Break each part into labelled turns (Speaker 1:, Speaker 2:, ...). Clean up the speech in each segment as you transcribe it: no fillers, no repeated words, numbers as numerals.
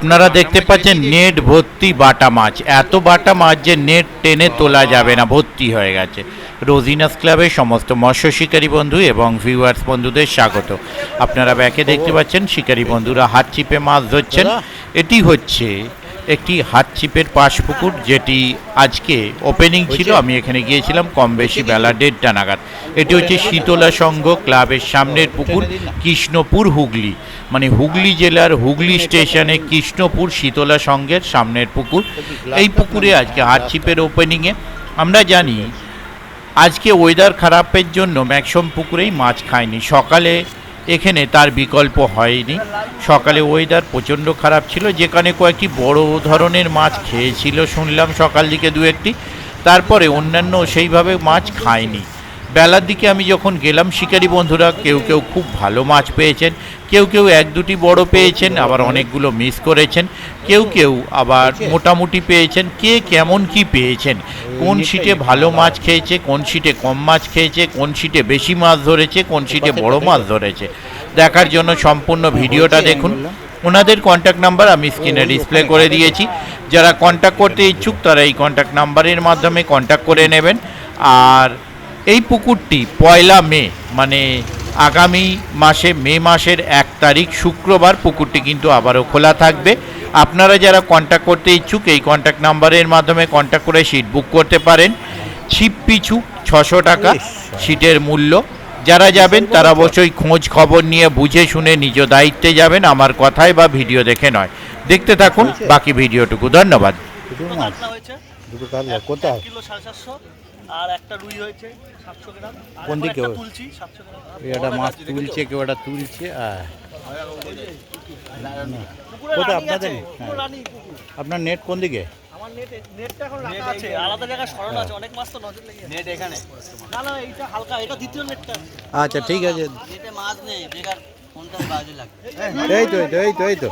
Speaker 1: আপনারা দেখতে পাচ্ছেন নেট ভর্তি বাটা মাছ, এত বাটা মাছ যে নেট টেনে তোলা যাবে না, ভর্তি হয়ে গেছে। রোজিনাস ক্লাবের সমস্ত মৎস্য শিকারী বন্ধু এবং ভিউয়ার্স বন্ধুদের স্বাগত। আপনারা ব্যাকে দেখতে পাচ্ছেন শিকারী বন্ধুরা হাত চিপে মাছ ধরছেন। এটি হচ্ছে একটি হাত চিপের পাশ পুকুর, যেটি আজকে ওপেনিং ছিল। আমি এখানে গিয়েছিলাম কম বেশি বেলা 1:30টা নাগাদ। এটি হচ্ছে শীতলা সংঘ ক্লাবের সামনের পুকুর, কৃষ্ণপুর হুগলি, মানে হুগলি জেলার হুগলি স্টেশনে কৃষ্ণপুর শীতলা সংঘের সামনের পুকুর। এই পুকুরে আজকে হাত চিপের ওপেনিংয়ে। আমরা জানি আজকে ওয়েদার খারাপের জন্য ম্যাক্সিমাম পুকুরেই মাছ খায়নি। সকালে এখানে তার বিকল্প হয়নি। সকালে ওয়েদার প্রচণ্ড খারাপ ছিল, যেখানে কয়েকটি বড় ধরনের মাছ খেয়েছিল শুনলাম সকাল দিকে দু একটি, তারপরে অন্যান্য সেইভাবে মাছ খায়নি। বেলার দিকে আমি যখন গেলাম, শিকারী বন্ধুরা কেউ কেউ খুব ভালো মাছ পেয়েছেন, কেউ কেউ এক দুটি বড় পেয়েছেন, আবার অনেকগুলো মিস করেছেন, কেউ কেউ আবার মোটামুটি পেয়েছেন। কে কেমন কি পেয়েছেন, কোন সিটে ভালো মাছ খেয়েছে, কোন সিটে কম মাছ খেয়েছে, কোন সিটে বেশি মাছ ধরেছে, কোন সিটে বড় মাছ ধরেছে, দেখার জন্য সম্পূর্ণ ভিডিওটা দেখুন। ওনাদের কন্ট্যাক্ট নাম্বার আমি স্ক্রিনে ডিসপ্লে করে দিয়েছি। যারা কন্ট্যাক্ট করতে ইচ্ছুক তারা এই কন্ট্যাক্ট নাম্বারের মাধ্যমে কন্ট্যাক্ট করে নেবেন। আর এই পুকুরটি 1 মে, মানে আগামী মাসে মে মাসের 1 তারিখ শুক্রবার পুকুরটি কিন্তু আবারও খোলা থাকবে। আপনারা যারা কন্ট্যাক্ট করতে ইচ্ছুক এই কন্ট্যাক্ট নাম্বারের মাধ্যমে কন্ট্যাক্ট করে সিট বুক করতে পারেন। ছিপ পিছু 600 টাকা সিটের মূল্য। যারা যাবেন তারা অবশ্যই খোঁজ খবর নিয়ে বুঝে শুনে নিজ দায়িত্বে যাবেন, আমার কথায় বা ভিডিও দেখে নয়। দেখতে থাকুন বাকি ভিডিওটুকু। ধন্যবাদ।
Speaker 2: আর একটা রুই হয়েছে 700 গ্রাম।
Speaker 1: কোন দিকে
Speaker 2: তুলছি 700 গ্রাম।
Speaker 1: এটা মাছ তুলছে, কেউ এটা তুলছে। কোথায় আপনাদের? আপনার নেট কোন দিকে?
Speaker 2: আমার নেটটা এখন রাখা আছে, আলাদা জায়গায় সরানো আছে। অনেক মাছ তো নজর লেগে নেট এখানে। না না, এইটা হালকা, এটা দ্বিতীয় নেটটা।
Speaker 1: আচ্ছা ঠিক আছে।
Speaker 2: নেটে মাছ নেই, বেকার ফোনটা বাজে লাগে।
Speaker 1: এই তো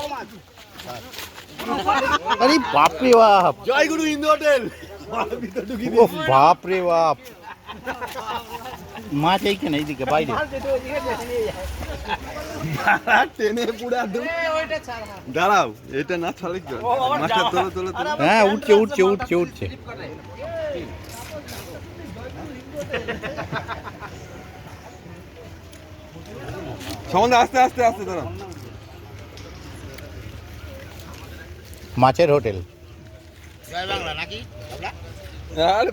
Speaker 1: আরে বাপ রে বাপ,
Speaker 2: জয় গুরু হিন্দু হোটেল।
Speaker 1: ও বাপ রে বাপ, মাছ এইখানে এইদিকে বাইরে
Speaker 3: টেনে পুরা দাঁড়াও, এটা না ছাড়লে কি মাছটা তোলো তোলো তোলো।
Speaker 1: হ্যাঁ উঠছে।
Speaker 3: সম্বন্ধে আস্তে আস্তে আস্তে দাঁড়াও।
Speaker 1: মাছের হোটেল।
Speaker 3: আর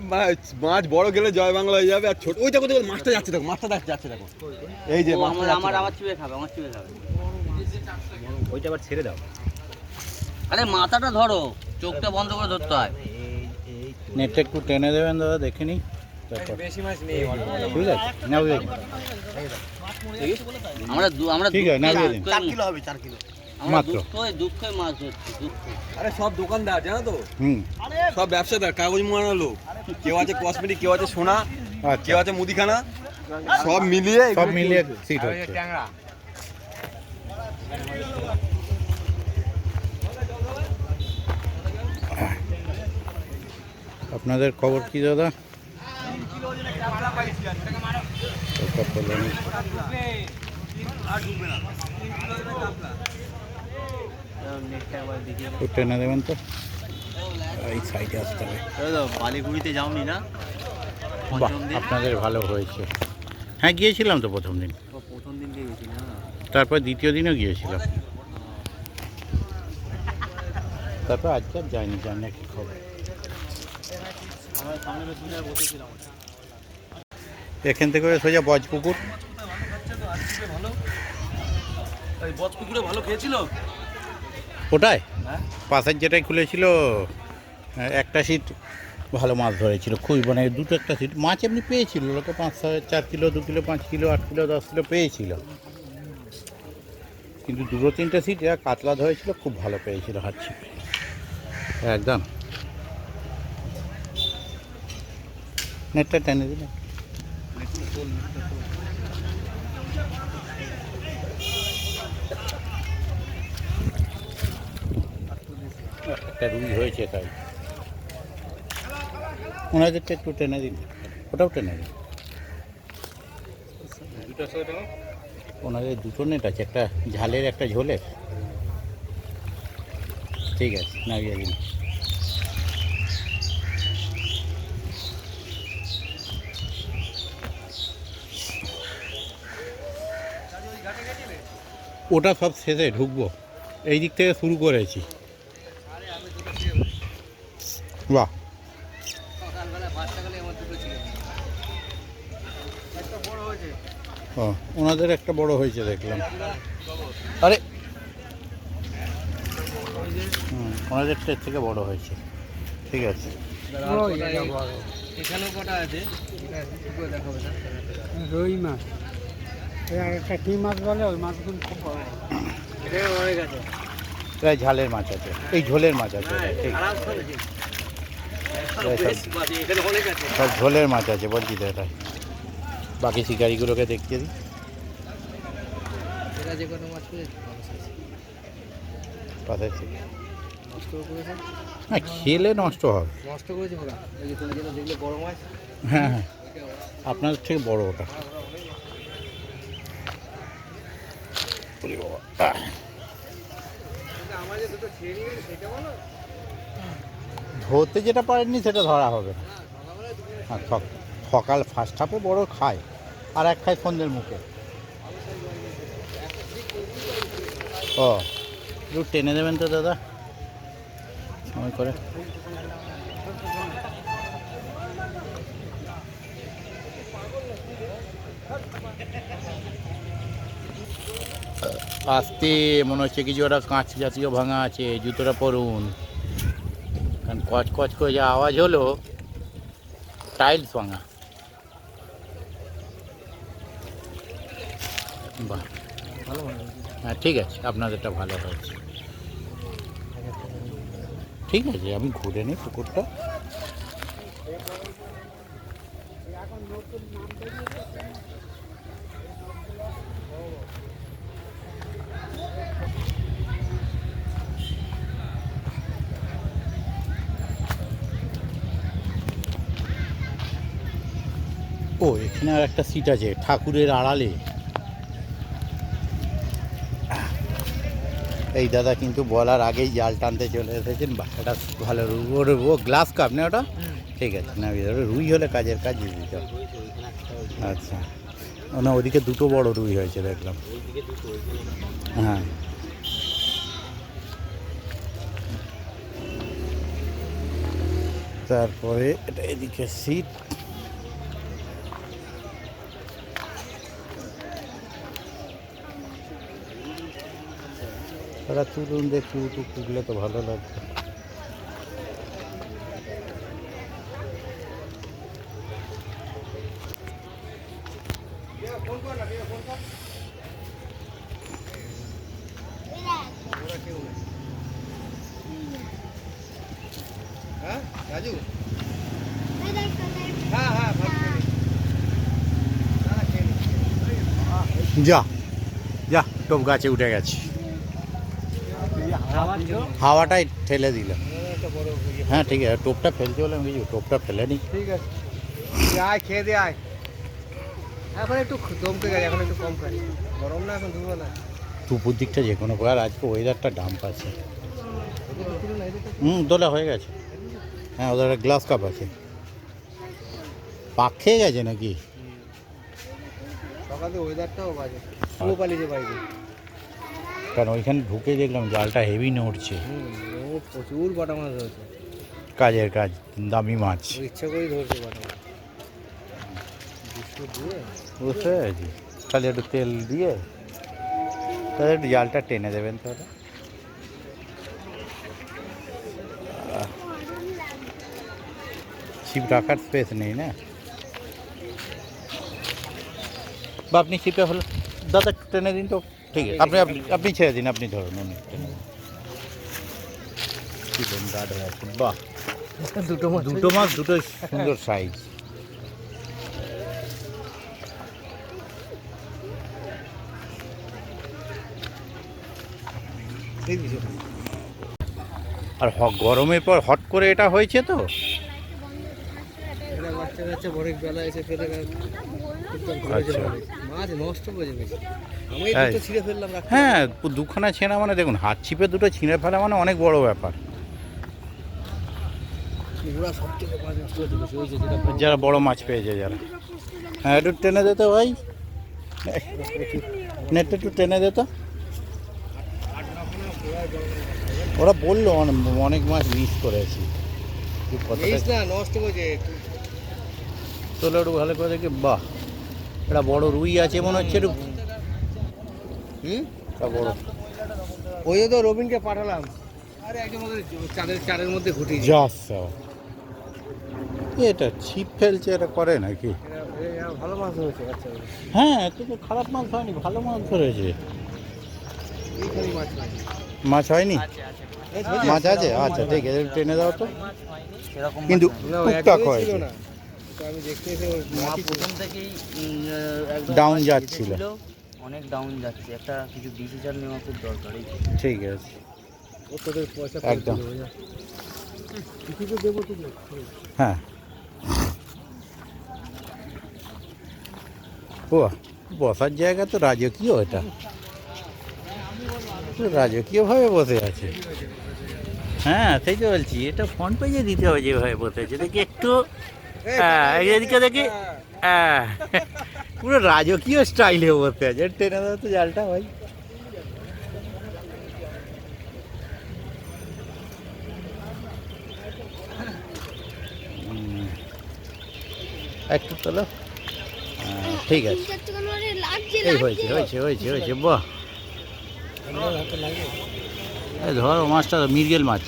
Speaker 3: মাছ বড় গেলে জয় বাংলা হয়ে যাবে, আর ছোট ওই দেখো দেখো মাছটা যাচ্ছে, দেখো মাছটা যাচ্ছে দেখো। এই যে
Speaker 2: আমার চিপে খাবে, আমার চিপে খাবে।
Speaker 4: ওইটা আবার ছেড়ে দাও।
Speaker 2: আরে মাথাটা ধরো, চোখটা বন্ধ করে ধরতে হয়।
Speaker 1: নেটটা একটু টেনে দেবেন দাদা, দেখে নি।
Speaker 4: বেশি মাছ নেই,
Speaker 1: ঠিক আছে নাও দিন।
Speaker 2: আমরা
Speaker 1: ঠিক আছে নাও দিন।
Speaker 2: 4 কিলো হবে, 4 কিলো।
Speaker 1: মাত্র
Speaker 2: দুঃখে মাছ ধরছি, দুঃখ।
Speaker 3: আরে সব দোকানদার জানো তো, সব ব্যবসাদার, কাগজ মোড়ানো লোক, কেউ আছে কসমেটিক, কেউ আছে সোনা, কেউ আছে মুদিখানা, সব মিলিয়ে
Speaker 1: সিট হচ্ছে। আপনাদের খবর কি দাদা? টেনে দেবেন তো, এই সাইডে আসতে হবে।
Speaker 2: বালিগুড়িতে যাওনি না?
Speaker 1: বাহ, আপনাদের ভালো হয়েছে। হ্যাঁ গিয়েছিলাম তো প্রথম দিন,
Speaker 2: গেছি না,
Speaker 1: তারপর দ্বিতীয় দিনও গিয়েছিলাম, তারপর আজকে আর যাইনি। জানি না কি খবর। এখান থেকে সোজা বজপুকুর।
Speaker 2: বজপুকুরে ভালো খেয়েছিল
Speaker 1: ওটায় পাশের যেটাই খুলেছিল একটা সিট ভালো মাছ ধরেছিল, খুবই মানে দুটো একটা সিট মাছ এমনি পেয়েছিল। লোকে 5-4 kilo, 2 kilo, 5 kilo, 8 kilo, 10 kilo পেয়েছিল, কিন্তু 2-3টে সিট যা কাতলা ধরেছিল খুব ভালো পেয়েছিল হাত ছিপে একদম। নেটটা টেনে দিলে একটা রুই হয়েছে, তাই ওনাদেরটা একটু টেনে দিন, ওটাও টেনে দিন। ওনাদের দুটো নেট আছে, একটা ঝালের একটা ঝোলের। ঠিক আছে, নামিয়ে দিন। ওটা সব শেষে ঢুকবো, এই দিক থেকে শুরু করেছি। বাহ, ও ওনাদের একটা বড় হয়েছে দেখলাম। আরে ওনাদেরটা এর থেকে বড় হয়েছে, ঠিক আছে।
Speaker 3: এখানেও কটা আছে,
Speaker 5: রুই মাছ, আর একটা কি মাছ বলে, ওই মাছগুলো খুব বড়।
Speaker 3: এখানে অনেক আছে।
Speaker 1: প্রায় ঝালের মাছ আছে, এই ঝোলের মাছ আছে, ঠিক।
Speaker 3: এখানে অনেক আছে।
Speaker 1: সব ঝোলের মাছ আছে বলছি তো এটাই। বাকি শিকারিগুলোকে দেখিয়ে দিই।
Speaker 3: এরা যে কোনো মাছ পেয়েছে
Speaker 1: পাশের থেকে
Speaker 3: নষ্ট করেছে,
Speaker 1: না খেলে নষ্ট হবে।
Speaker 3: নষ্ট করেছে ওরা। এই যে তুমি যেটা দেখলে বড় মাছ,
Speaker 1: হ্যাঁ হ্যাঁ, আপনার থেকে বড় ওটা। ওরে বাবা,
Speaker 3: আমার যে দুটো ছেড়ে গেছে সেটা বলো।
Speaker 1: ধরতে যেটা পারেননি সেটা ধরা হবে না। হ্যাঁ, সকাল ফার্স্ট হাফে বড় খায়, আর এক খায় সন্ধ্যের মুখে। ও একটু টেনে দেবেন তো দাদা, সময় করে। আসতে মনে হচ্ছে কিছু একটা কাঁচ জাতীয় ভাঙা আছে, জুতোটা পরুন, কারণ কচ কচ করে যা আওয়াজ হলো, টাইলস ভাঙা। বাহ, হ্যাঁ ঠিক আছে, আপনাদেরটা ভালো হয়েছে। ঠিক আছে, আমি ঘুরে নিই পুকুরটা। ও এখানে আর একটা সিট আছে ঠাকুরের আড়ালে। এই দাদা কিন্তু বলার আগেই জাল টানতে চলে এসেছেন। বাহ, এটা ভালো রুই। ওর ও গ্লাস কাপ না ওটা? ঠিক আছে, না রুই হলে কাজের কাজ দিত। আচ্ছা, না ওদিকে দুটো বড় রুই হয়েছে দেখলাম। হ্যাঁ, তারপরে এটা এদিকে সিট। ওরা তুলুন দেখি, উঠু তুললে তো ভালো লাগবে।
Speaker 3: হ্যাঁ রাজু, হ্যাঁ হ্যাঁ
Speaker 1: যা যা, টোপ গাছে উঠে গেছে, হাওয়াটাই ঠেলে দিল। হ্যাঁ ঠিক আছে, টোপটা ফেলতে হলে আমি টোপটা ফেলে নি।
Speaker 3: ঠিক আছে, আয় খেয়ে দে আয়। এখন একটু দমকে গেছে, এখন একটু কম খাই, গরম না এখন দুপুরবেলা।
Speaker 1: দুপুর দিকটা যে কোনো প্রকার আজকে ওয়েদারটা ডাম্প আছে। দোলা হয়ে গেছে। হ্যাঁ, ওদের একটা গ্লাস কাপ আছে। পাক খেয়ে গেছে নাকি?
Speaker 3: সকালে ওয়েদারটাও বাজে, পুরো পালিয়েছে বাইরে।
Speaker 1: কারণ ওইখানে ঢুকে দেখলাম জালটা হেভি নড়ছে।
Speaker 3: প্রচুর বাটা মাছ ধরেছে,
Speaker 1: কাজের কাজ, দামি মাছ।
Speaker 3: ইচ্ছা করেই ধরছে বাটা মাছ।
Speaker 1: বুঝতে পেরেছি, তাহলে একটু তেল দিয়ে তাহলে একটু জালটা টেনে দেবেন তাহলে। ছিপ রাখার স্পেস নেই না, বা আপনি ছিপে হলো দাদা টেনে দিন তো। ঠিক আছে, আপনি ছেড়ে দিন, আপনি ধরুন, উনি টেনে দিন। কি গার্ড হয়ে আছে, বাহ, দুটো মাছ দুটো সুন্দর সাইজ। আর গরমের পর হট করে এটা হয়েছে তো।
Speaker 3: বাচ্চা কাচ্চা অনেক বেলা এসে ফেলে
Speaker 1: আচ্ছা
Speaker 3: মাছ নষ্ট করে বেশি আমি
Speaker 1: হ্যাঁ।
Speaker 3: দুটো ছিঁড়ে ফেললাম
Speaker 1: হ্যাঁ দুখানা ছেঁড়া মানে দেখুন হাত ছিপে দুটো ছিঁড়ে ফেলা মানে অনেক বড় ব্যাপার।
Speaker 3: ওরা সব থেকে মাছ নষ্ট করে বেশি হয়েছে যেটা
Speaker 1: যারা বড় মাছ পেয়েছে যারা। হ্যাঁ একটু টেনে দে তো ভাই, নেটটা একটু টেনে দে তো। ওরা বললো অনেক মাছ মিস করেছি। তুই কথাটা
Speaker 3: না নষ্ট করেছে
Speaker 1: তোলে একটু ভালো করে দেখি। বাহ এটা বড় রুই আছে মনে হচ্ছে একটু। তা বড়
Speaker 3: ওই তো রবিনকে পাঠালাম আরে একজন মধ্যে চারের মধ্যে ঘুটি
Speaker 1: যাস এটা ছিপ ফেলছে, এটা করে নাকি?
Speaker 3: ভালো মাছ হয়েছে আচ্ছা
Speaker 1: হ্যাঁ এত তো খারাপ মাছ হয়নি, ভালো মাছ ধরেছে।
Speaker 3: এইখানে মাছ নাই
Speaker 1: মাছ হয়নি? মাছ আছে, আচ্ছা ঠিক আছে টেনে দাও তো। কিন্তু টুকটাক হয়েছে,
Speaker 3: আমি দেখতে এসে
Speaker 2: মা প্রথম থেকেই
Speaker 1: ডাউন যাচ্ছিল।
Speaker 2: অনেক ডাউন যাচ্ছে, একটা কিছু ডিসিশন নেওয়া খুব দরকার।
Speaker 1: ঠিক আছে
Speaker 3: তোদের পয়সা
Speaker 1: একদম
Speaker 3: কিছু তো দেবো তো
Speaker 1: হ্যাঁ। ও বসার জায়গা তো রাজকীয়, এটা রাজকীয়ভাবে বসে আছে। হ্যাঁ সেই তো বলছি, এটা ফ্রন্ট পেজে দিতে হবে যেভাবে বসে আছে দেখি একটু। হ্যাঁ এদিকে দেখি, হ্যাঁ পুরো রাজকীয় স্টাইলে বসে আছে। টেনে দাও তো জালটা ভাই। একটু তোলো, ঠিক আছে এই হয়েছে। বাহ এই ধর মাছটা মিরগেল মাছ।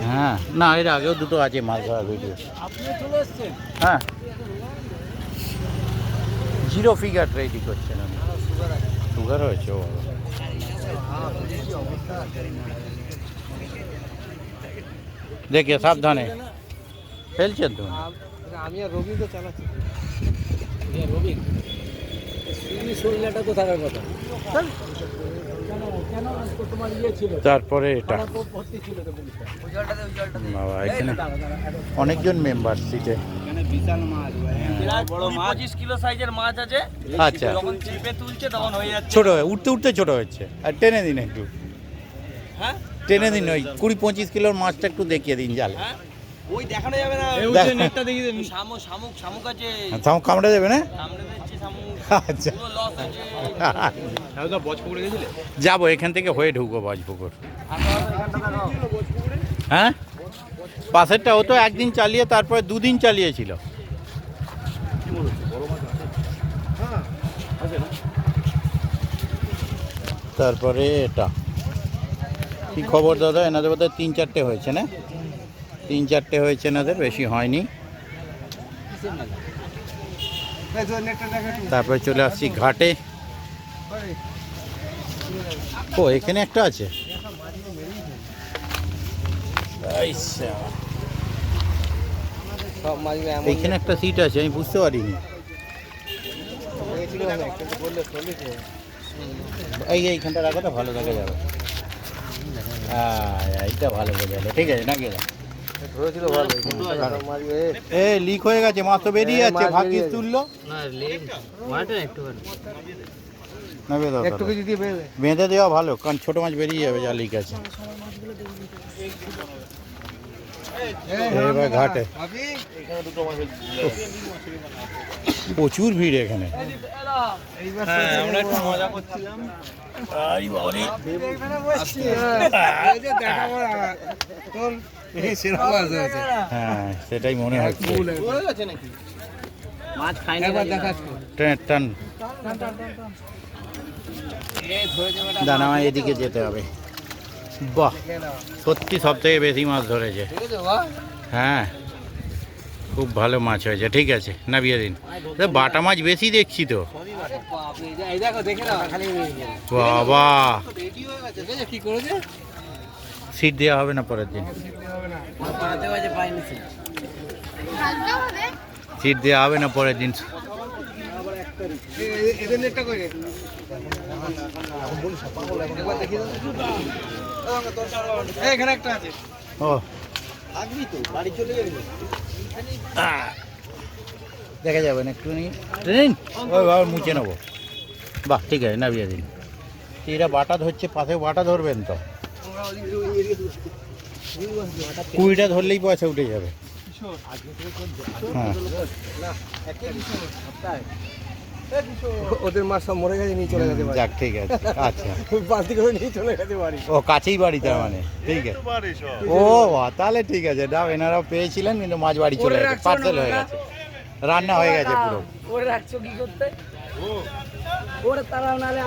Speaker 1: হ্যাঁ না এর আগেও দুটো আছে মাছ ধরার ভিডিও। হ্যাঁ জিরো ফিগার রেডি করছেন আমি। সুগার হয়েছে ও বাবা। দেখে সাবধানে ফেলছেন তো।
Speaker 3: আমি আর রবি তো চালাচ্ছি রবি শরীরটা তো থাকার কথা
Speaker 1: তারপরে এটা বাবা এখানে অনেকজন মেম্বার সিটে।
Speaker 2: বড় 25 কিলো সাইজের মাছ আছে।
Speaker 1: আচ্ছা
Speaker 2: যখন চিপে তুলছে তখন হয়ে যাচ্ছে
Speaker 1: ছোট হয়ে উঠতে উঠতে ছোট হচ্ছে। আর টেনে দিন একটু,
Speaker 2: হ্যাঁ
Speaker 1: টেনে দিন ওই 20-25 কিলোর মাছটা একটু দেখিয়ে দিন জালে।
Speaker 2: হ্যাঁ ওই দেখানো যাবে না,
Speaker 1: দেখ-
Speaker 2: নেটটা দেখিয়ে দেন। শামুক আছে,
Speaker 1: শামুক কামড়ে দেবে না?
Speaker 2: সামনে দিচ্ছি শামুক,
Speaker 1: আচ্ছা
Speaker 2: পুরো লস আছে।
Speaker 1: যাবো এখান থেকে হয়ে ঢুকবো বজপুকুর। হ্যাঁ পাশেরটা ও তো একদিন চালিয়ে তারপরে দুদিন চালিয়েছিল। তারপরে এটা কি খবর দাদা? এনাদের বোধহয় 3-4টে হয়েছে না? 3-4টে হয়েছে এনাদের, বেশি হয়নি। তারপরে চলে আসছি ঘাটে। ও এখানে একটা আছে। আইসা,
Speaker 3: সব মাছ
Speaker 1: এইখানে একটা সিট আছে, আমি বুঝতে পারিনি। এইখানটা রাখো তো ভালো দেখা যাবে। এইটা ভালো বোঝা গেল, ঠিক আছে না গেলে।
Speaker 3: ধরেছিল ভালো
Speaker 1: এ লিক হয়ে গেছে, মাছ তো বেরিয়ে যাচ্ছে। ভাগ্যিস তুললো না,
Speaker 3: একটু কিছু দিয়ে
Speaker 1: বেঁধে দেওয়া ভালো, কারণ ছোট মাছ বেরিয়ে যাবে যা লিক আছে। এবার ঘাটে প্রচুর ভিড় এখানে।
Speaker 2: আমরা একটু মজা করছিলাম।
Speaker 1: হ্যাঁ সেটাই মনে হচ্ছে।
Speaker 2: মাছ খাইনি
Speaker 1: টান দানা এদিকে যেতে হবে। বাহ সত্যি সব থেকে বেশি মাছ ধরেছে। হ্যাঁ খুব ভালো মাছ হয়েছে। ঠিক আছে নামিয়ে দিন। বাটা মাছ বেশি দেখছি তো। বাবা
Speaker 3: কি করেছে
Speaker 1: সিট দেওয়া হবে না পরের দিন? সিট দেওয়া হবে না পরের দিন?
Speaker 3: এদের নেটটা করে এখানে একটা আছে।
Speaker 1: ও
Speaker 3: আগবি তো বাড়ি চলে যাবি।
Speaker 1: দেখা যাবে না একটু ট্রেন ওই বাবা মুছে নেবো। বাহ ঠিক আছে নামিয়ে দিন। এরা বাটা ধরছে, পাশে বাটা ধরবেন তো, কুড়িটা ধরলেই পয়সা উঠে যাবে। হ্যাঁ
Speaker 3: ওদের মাছ সব মরে গেছে, নিয়ে চলে গেছে
Speaker 1: যাক ঠিক আছে। আচ্ছা
Speaker 3: বালতি করে নিয়ে চলে গেছে বাড়ি।
Speaker 1: ও কাছেই বাড়ি তার মানে, ঠিক আছে। ও বাহ তাহলে ঠিক আছে, ডাব এনারাও পেয়েছিলেন কিন্তু মাছ বাড়ি চলে গেছে, পার্সেল হয়ে গেছে, রান্না হয়ে গেছে পুরো।
Speaker 5: ওরে রাখছো কি করতে? ওরে তারা নালে